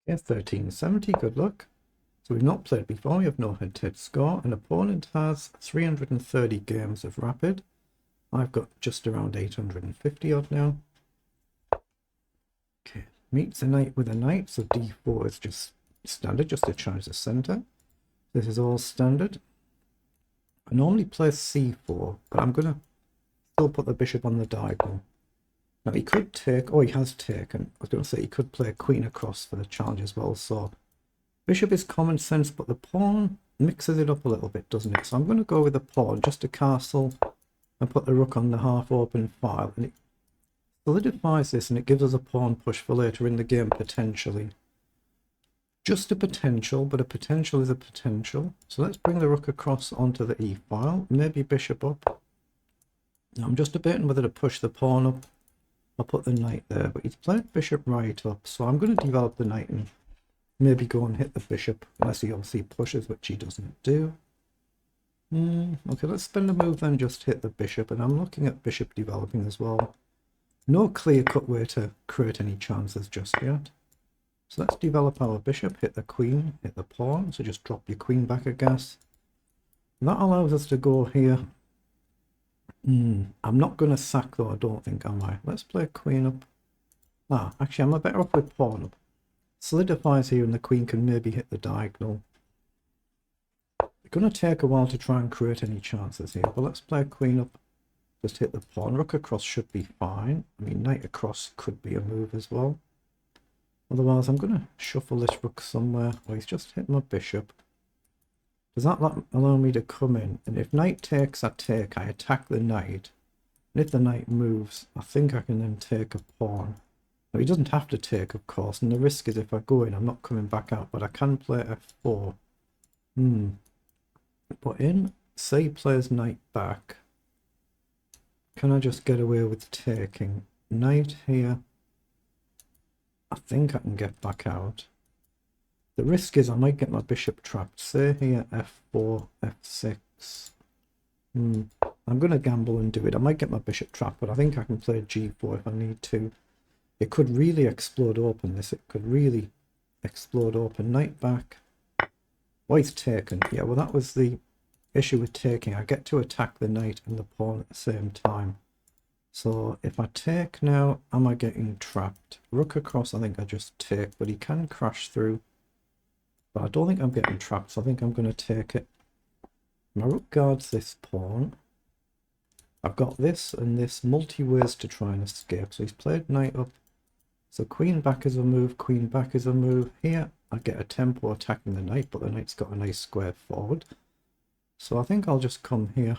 Yeah, 1370, good luck. So we've not played before, we have no head-to-head score. An opponent has 330 games of Rapid. I've got just around 850 odd now. Okay, meets a knight with a knight, so d4 is just standard, just to charge the center. This is all standard. I normally play c4, but I'm going to still put the bishop on the diagonal. Now he could take, oh he has taken, I was going to say he could play queen across for the challenge as well, so bishop is common sense, but the pawn mixes it up a little bit, doesn't it? So I'm going to go with the pawn, just to castle and put the rook on the half open file, and it solidifies this and it gives us a pawn push for later in the game potentially. Just a potential, but a potential is a potential. So let's bring the rook across onto the e file, maybe bishop up. Now I'm just debating whether to push the pawn up. I'll put the knight there, but he's played bishop right up, so I'm going to develop the knight and maybe go and hit the bishop, unless he obviously pushes, which he doesn't do. Okay, let's spend a move then, just hit the bishop, and I'm looking at bishop developing as well. No clear-cut way to create any chances just yet. So let's develop our bishop, hit the queen, hit the pawn, so just drop your queen back, I guess. And that allows us to go here. I'm not going to sack though, I don't think, am I? Let's play queen up. Actually, I'm a better off with pawn up. Solidifies here and the queen can maybe hit the diagonal. It's going to take a while to try and create any chances here, but let's play queen up. Just hit the pawn. Rook across should be fine. I mean, knight across could be a move as well. Otherwise, I'm going to shuffle this rook somewhere. Oh, he's just hit my bishop. Does that allow me to come in? And if knight takes, I take. I attack the knight. And if the knight moves, I think I can then take a pawn. Now, he doesn't have to take, of course. And the risk is if I go in, I'm not coming back out. But I can play f4. But in, say he plays knight back. Can I just get away with taking? Knight here. I think I can get back out. The risk is I might get my bishop trapped. Say here f4, f6. I'm going to gamble and do it. I might get my bishop trapped, but I think I can play g4 if I need to. It could really explode open this. It could really explode open. Knight back. White's taken. Yeah, well that was the issue with taking. I get to attack the knight and the pawn at the same time. So if I take now, am I getting trapped? Rook across, I think I just take, but he can crash through. But I don't think I'm getting trapped, so I think I'm going to take it. My rook guards this pawn. I've got this and this multi-ways to try and escape. So he's played knight up. So queen back is a move, queen back is a move. Here I get a tempo attacking the knight, but the knight's got a nice square forward. So I think I'll just come here.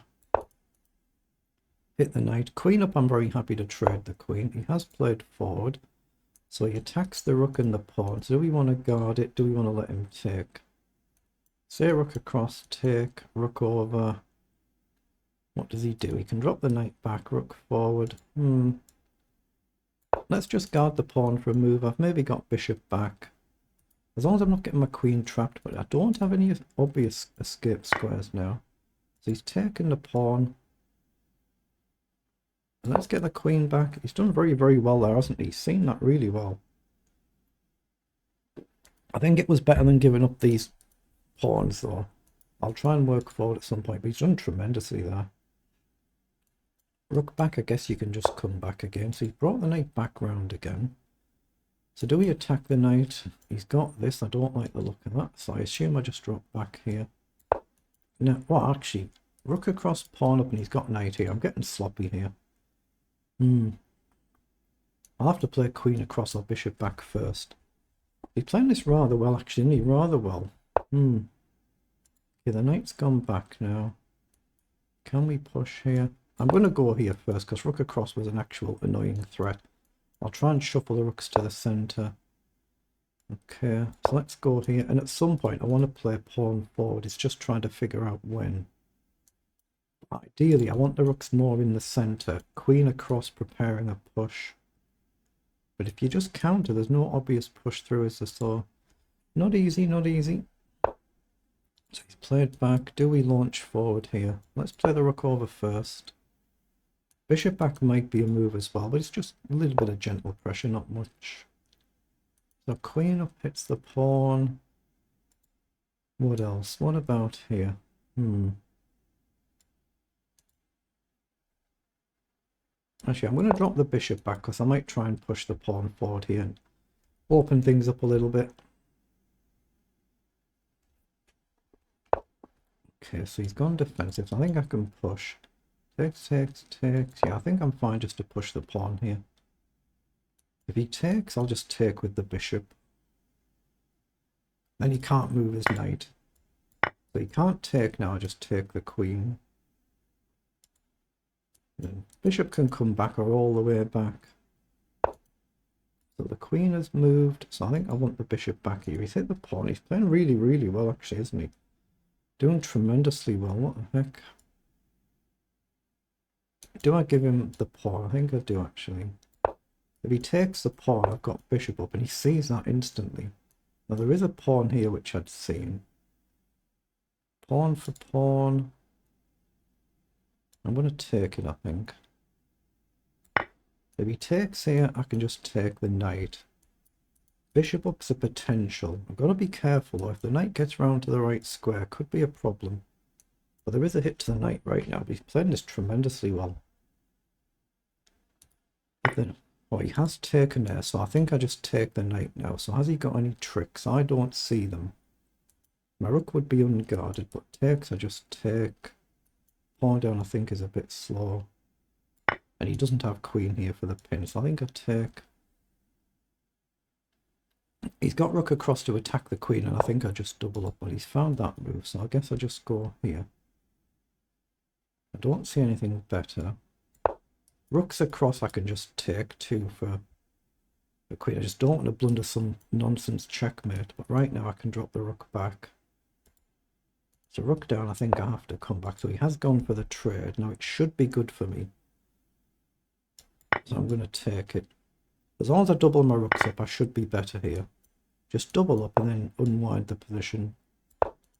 Hit the knight. Queen up, I'm very happy to trade the queen. He has played forward. So he attacks the rook and the pawn. So do we want to guard it? Do we want to let him take? Say rook across, take, rook over. What does he do? He can drop the knight back, rook forward. Let's just guard the pawn for a move. I've maybe got bishop back. As long as I'm not getting my queen trapped, but I don't have any obvious escape squares now. So he's taken the pawn. And let's get the queen back. He's done very, very well there, hasn't he? He's seen that really well. I think it was better than giving up these pawns, though. I'll try and work forward at some point, but he's done tremendously there. Rook back, I guess you can just come back again. So he's brought the knight back round again. So do we attack the knight? He's got this. I don't like the look of that. So I assume I just drop back here. No, well, actually, rook across, pawn up, and he's got knight here. I'm getting sloppy here. I'll have to play queen across or bishop back first. He's playing this rather well, actually, isn't he? Rather well. Okay, the knight's gone back now. Can we push here? I'm going to go here first, because rook across was an actual annoying threat. I'll try and shuffle the rooks to the centre. Okay, so let's go here. And at some point, I want to play pawn forward. It's just trying to figure out when. Ideally, I want the rooks more in the centre. Queen across, preparing a push. But if you just counter, there's no obvious push through, is there? So, not easy, not easy. So he's played back. Do we launch forward here? Let's play the rook over first. Bishop back might be a move as well, but it's just a little bit of gentle pressure, not much. So queen up hits the pawn. What else? What about here? Actually, I'm going to drop the bishop back because I might try and push the pawn forward here and open things up a little bit. Okay, so he's gone defensive, so I think I can push. Takes, takes, takes. Yeah, I think I'm fine just to push the pawn here. If he takes, I'll just take with the bishop. Then he can't move his knight. So he can't take now, I just take the queen. Then bishop can come back or all the way back. So the queen has moved, so I think I want the bishop back here. He's hit the pawn. He's playing really, really well actually, isn't he? Doing tremendously well. What the heck? Do I give him the pawn? I think I do actually. If he takes the pawn, I've got bishop up and he sees that instantly. Now there is a pawn here which I'd seen. Pawn for pawn. I'm going to take it, I think. If he takes here, I can just take the knight. Bishop up's a potential. I've got to be careful though. If the knight gets round to the right square, could be a problem. But there is a hit to the knight right now. But he's playing this tremendously well. Oh, he has taken there, so I think I just take the knight now. So has he got any tricks? I don't see them. My rook would be unguarded, but takes, I just take. Pawn down I think is a bit slow. And he doesn't have queen here for the pin, so I think I take. He's got rook across to attack the queen, and I think I just double up, but he's found that move, so I guess I just go here. I don't see anything better. Rooks across I can just take two for the queen. I just don't want to blunder some nonsense checkmate, but right now I can drop the rook back. So rook down, I think I have to come back. So he has gone for the trade. Now it should be good for me. So I'm going to take it. As long as I double my rooks up, I should be better here. Just double up and then unwind the position.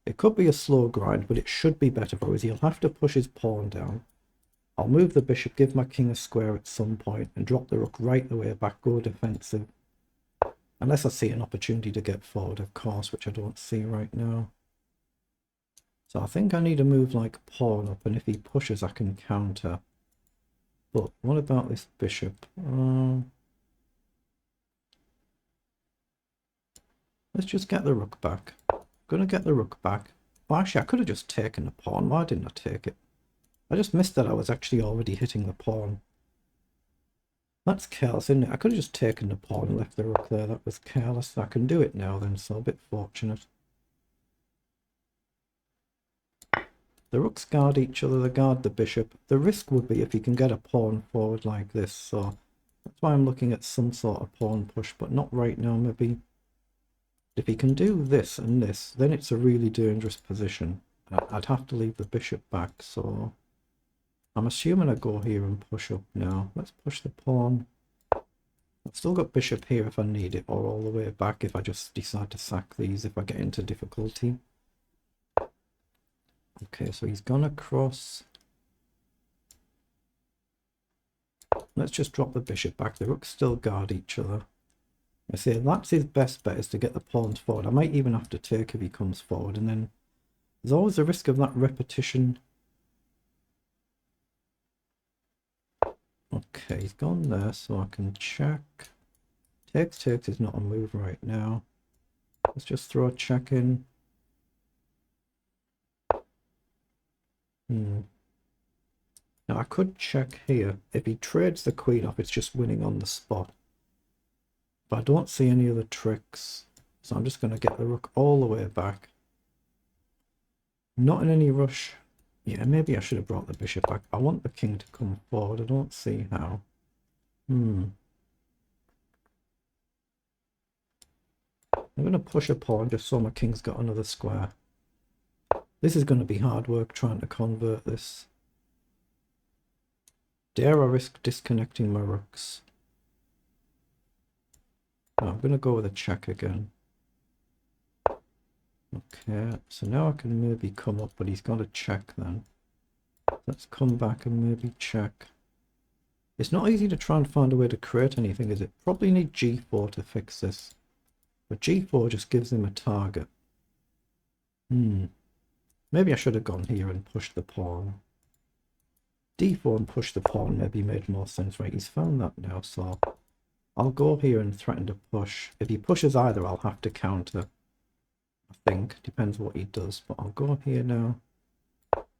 It could be a slow grind, but it should be better for us. He'll have to push his pawn down. I'll move the bishop, give my king a square at some point, and drop the rook right the way back, go defensive. Unless I see an opportunity to get forward, of course, which I don't see right now. So I think I need a move like pawn up, and if he pushes, I can counter. But what about this bishop? Let's just get the rook back. Gonna get the rook back. Well, actually, I could have just taken the pawn. Why didn't I take it? I just missed that I was actually already hitting the pawn. That's careless, isn't it? I could have just taken the pawn and left the rook there. That was careless. I can do it now then, so a bit fortunate. The rooks guard each other, they guard the bishop. The risk would be if he can get a pawn forward like this, so that's why I'm looking at some sort of pawn push, but not right now. Maybe if he can do this and this, then it's a really dangerous position. I'd have to leave the bishop back, so I'm assuming I go here and push up now. Let's push the pawn. I've still got bishop here if I need it, or all the way back if I just decide to sack these if I get into difficulty. Okay, so he's gone across. Let's just drop the bishop back. The rooks still guard each other. I say that's his best bet, is to get the pawns forward. I might even have to take if he comes forward, and then there's always a risk of that repetition. Okay, he's gone there, so I can check. Takes is not a move right now. Let's just throw a check in. Now I could check here. If he trades the queen off, it's just winning on the spot. But I don't see any other tricks, so I'm just going to get the rook all the way back. Not in any rush. Yeah, maybe I should have brought the bishop back. I want the king to come forward. I don't see how. I'm going to push a pawn just so my king's got another square. This is going to be hard work trying to convert this. Dare I risk disconnecting my rooks? No, I'm going to go with a check again. Okay, so now I can maybe come up, but he's got to check then. Let's come back and maybe check. It's not easy to try and find a way to create anything, is it? Probably need g4 to fix this. But g4 just gives him a target. Maybe I should have gone here and pushed the pawn. d4 and push the pawn maybe made more sense. Right, he's found that now, so I'll go here and threaten to push. If he pushes either, I'll have to counter. I think. Depends what he does. But I'll go here now.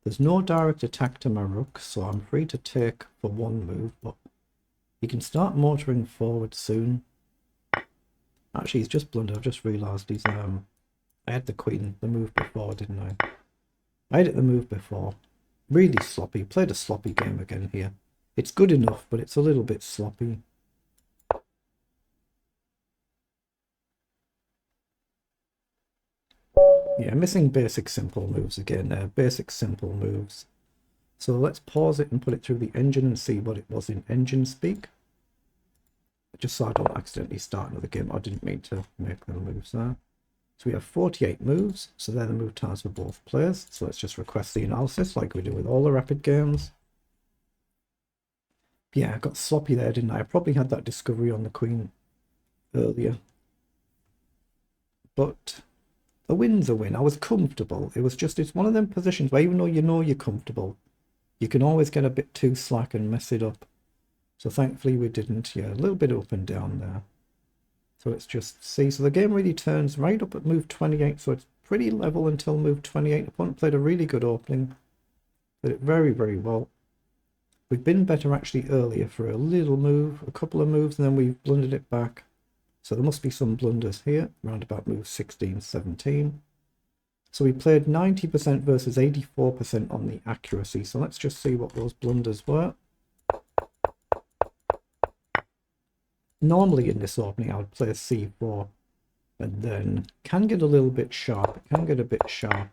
There's no direct attack to my rook, so I'm free to take for one move. But he can start motoring forward soon. Actually, he's just blundered. I've just realised he's... I had the queen, the move before, didn't I? I had it the move before. Really sloppy. Played a sloppy game again here. It's good enough, but it's a little bit sloppy. Yeah, missing basic simple moves again there. Basic simple moves. So let's pause it and put it through the engine and see what it was in engine speak. Just so I don't accidentally start another game. I didn't mean to make them moves there. So we have 48 moves, so they're the move times for both players. So let's just request the analysis like we do with all the rapid games. Yeah, I got sloppy there, didn't I? I probably had that discovery on the queen earlier. But a win's a win. I was comfortable. It was just, it's one of them positions where even though you know you're comfortable, you can always get a bit too slack and mess it up. So thankfully we didn't. Yeah, a little bit up and down there. So let's just see. So the game really turns right up at move 28. So it's pretty level until move 28. Opponent played a really good opening. Played it very, very well. We've been better actually earlier for a little move, a couple of moves, and then we've blundered it back. So there must be some blunders here, around about move 16, 17. So we played 90% versus 84% on the accuracy. So let's just see what those blunders were. Normally in this opening I would play c4 and then can get a little bit sharp. It can get a bit sharp.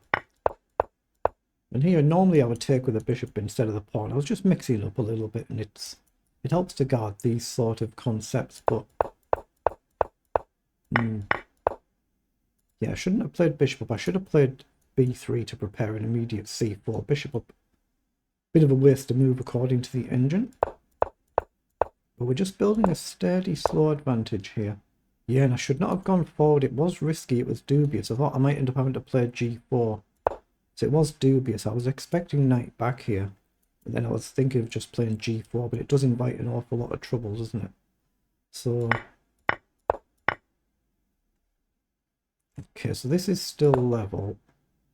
And here normally I would take with a bishop instead of the pawn. I was just mixing it up a little bit, and it helps to guard these sort of concepts. But yeah, I shouldn't have played bishop up. I should have played b3 to prepare an immediate c4. Bishop up, bit of a waste to move according to the engine. But we're just building a steady, slow advantage here. Yeah, and I should not have gone forward. It was risky. It was dubious. I thought I might end up having to play g4. So it was dubious. I was expecting knight back here. And then I was thinking of just playing g4. But it does invite an awful lot of trouble, doesn't it? So... okay, so this is still level.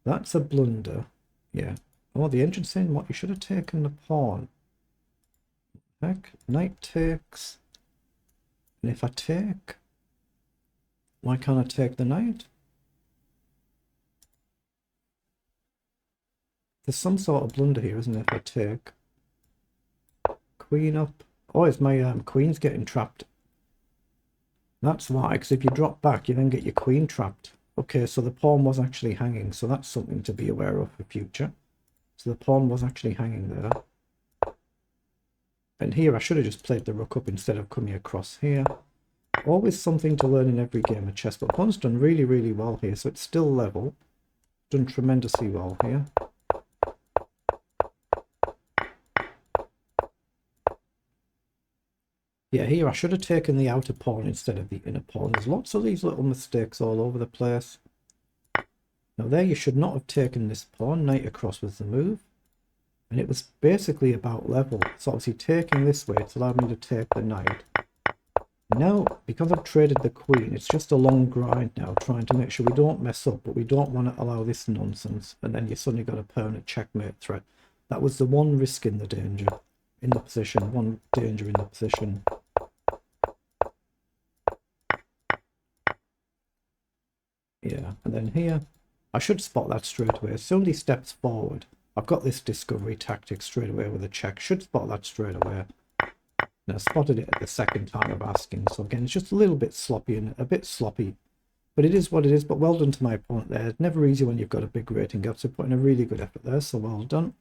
That's a blunder. Yeah. Oh, the engine's saying what? You should have taken the pawn. Heck, knight takes. And if I take, why can't I take the knight? There's some sort of blunder here, isn't there? If I take queen up. Oh, is my queen's getting trapped? That's why, because if you drop back, you then get your queen trapped. Okay, so the pawn was actually hanging, so that's something to be aware of for future. So the pawn was actually hanging there. And here I should have just played the rook up instead of coming across here. Always something to learn in every game of chess, but pawn's done really, really well here, so it's still level. Done tremendously well here. Yeah, here I should have taken the outer pawn instead of the inner pawn. There's lots of these little mistakes all over the place. Now there you should not have taken this pawn. Knight across was the move. And it was basically about level. So obviously taking this way, it's allowed me to take the knight. Now, because I've traded the queen, it's just a long grind now, trying to make sure we don't mess up, but we don't want to allow this nonsense. And then you suddenly got a permanent checkmate threat. That was the one risk in the danger, in the position, one danger in the position. Yeah, and then here, I should spot that straight away. As soon as he steps forward, I've got this discovery tactic straight away with a check. Should spot that straight away. And I spotted it at the second time of asking. So again, it's just a little bit sloppy and a bit sloppy. But it is what it is. But well done to my opponent there. It's never easy when you've got a big rating gap. So putting a really good effort there. So well done.